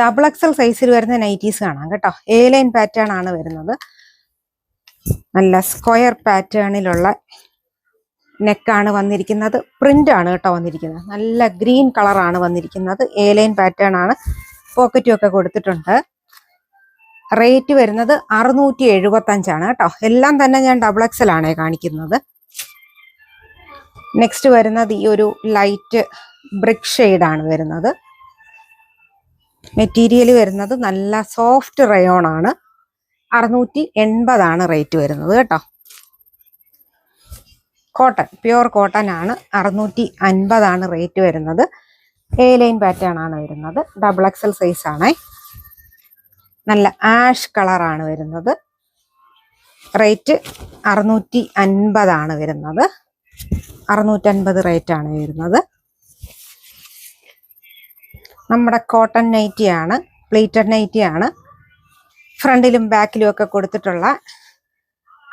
Double XL സൈസിൽ വരുന്ന nighties കാണാം കേട്ടോ. എ ലൈൻ പാറ്റേൺ ആണ് വരുന്നത്. നല്ല സ്ക്വയർ പാറ്റേണിലുള്ള നെക്കാണ് വന്നിരിക്കുന്നത്. പ്രിന്റ് ആണ് കേട്ടോ വന്നിരിക്കുന്നത്. നല്ല ഗ്രീൻ കളറാണ് വന്നിരിക്കുന്നത്. എ ലൈൻ പാറ്റേൺ ആണ്. പോക്കറ്റും ഒക്കെ കൊടുത്തിട്ടുണ്ട്. റേറ്റ് വരുന്നത് 675 കേട്ടോ. എല്ലാം തന്നെ ഞാൻ ഡബിൾ എക്സൽ ആണ് കാണിക്കുന്നത്. നെക്സ്റ്റ് വരുന്നത് ഈ ഒരു ലൈറ്റ് ബ്രിക്ക് ഷെയ്ഡാണ് വരുന്നത്. മെറ്റീരിയൽ വരുന്നത് നല്ല സോഫ്റ്റ് റയോൺ ആണ്. 680 റേറ്റ് വരുന്നത് കേട്ടോ. കോട്ടൺ, പ്യുവർ കോട്ടൺ ആണ്. 650 റേറ്റ് വരുന്നത്. എ ലൈൻ പാറ്റേൺ ആണ് വരുന്നത്. ഡബിൾ എക്സൽ സൈസ് ആണ്. നല്ല ആഷ് കളറാണ് വരുന്നത്. റേറ്റ് 650 വരുന്നത്. 650 റേറ്റ് ആണ് വരുന്നത്. നമ്മുടെ കോട്ടൺ നൈറ്റി ആണ്. പ്ലീറ്റഡ് നൈറ്റി ആണ്. ഫ്രണ്ടിലും ബാക്കിലും ഒക്കെ കൊടുത്തിട്ടുള്ള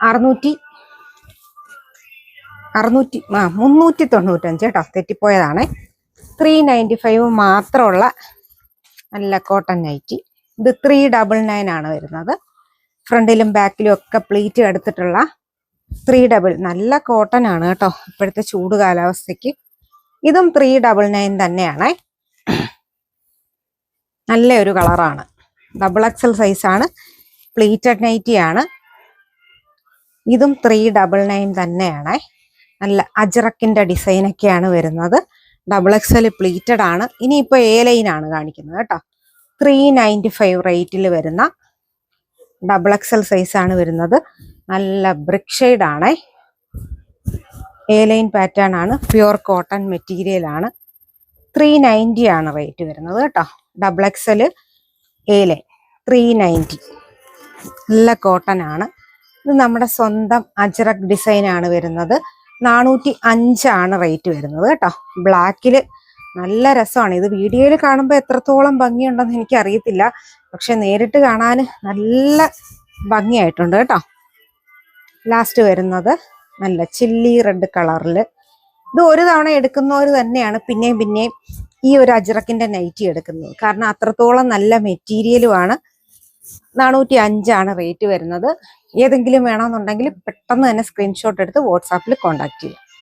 395 കേട്ടോ. തെറ്റിപ്പോയതാണ്. 395 മാത്രമുള്ള നല്ല കോട്ടൺ നൈറ്റി. ഇത് 399 ആണ് വരുന്നത്. ഫ്രണ്ടിലും ബാക്കിലും ഒക്കെ പ്ലീറ്റ് എടുത്തിട്ടുള്ള 3 നല്ല കോട്ടൺ ആണ് കേട്ടോ. ഇപ്പോഴത്തെ ചൂട് കാലാവസ്ഥയ്ക്ക് ഇതും 399 തന്നെയാണ്. നല്ല ഒരു കളറാണ്. ഡബിൾ എക്സൽ സൈസാണ്. പ്ലീറ്റഡ് നൈറ്റി ആണ്. ഇതും 399 തന്നെയാണ്. നല്ല അജ്രക്കിന്റെ ഡിസൈനൊക്കെയാണ് വരുന്നത്. ഡബിൾ എക്സൽ പ്ലീറ്റഡ് ആണ്. ഇനിയിപ്പോൾ എ ലൈൻ ആണ് കാണിക്കുന്നത് കേട്ടോ. 395 റേറ്റിൽ വരുന്ന ഡബിൾ എക്സൽ സൈസാണ് വരുന്നത്. നല്ല ബ്രിക്ക് ഷെയ്ഡ് ആണ്. എ ലൈൻ പാറ്റേൺ ആണ്. പ്യുവർ കോട്ടൺ മെറ്റീരിയൽ ആണ്. 390 റേറ്റ് വരുന്നത് കേട്ടോ. Double XL A line 390. നല്ല കോട്ടൺ ആണ്. ഇത് നമ്മുടെ സ്വന്തം അജ്രക് ഡിസൈൻ ആണ് വരുന്നത്. 405 റേറ്റ് വരുന്നത് കേട്ടോ. ബ്ലാക്കില് നല്ല രസമാണ്. ഇത് വീഡിയോയിൽ കാണുമ്പോൾ എത്രത്തോളം ഭംഗിയുണ്ടെന്ന് എനിക്ക് അറിയത്തില്ല. പക്ഷെ നേരിട്ട് കാണാൻ നല്ല ഭംഗിയായിട്ടുണ്ട് കേട്ടോ. ലാസ്റ്റ് വരുന്നത് നല്ല ചില്ലി റെഡ് കളറിൽ. ഇത് ഒരു തവണ എടുക്കുന്നവർ തന്നെയാണ് പിന്നെയും ഈ ഒരു അജ്രക്കിന്റെ നൈറ്റി എടുക്കുന്നത്. കാരണം അത്രത്തോളം നല്ല മെറ്റീരിയലുമാണ്. 405 റേറ്റ് വരുന്നത്. ഏതെങ്കിലും വേണമെന്നുണ്ടെങ്കിൽ പെട്ടെന്ന് തന്നെ സ്ക്രീൻഷോട്ട് എടുത്ത് വാട്സാപ്പിൽ കോൺടാക്ട് ചെയ്യാം.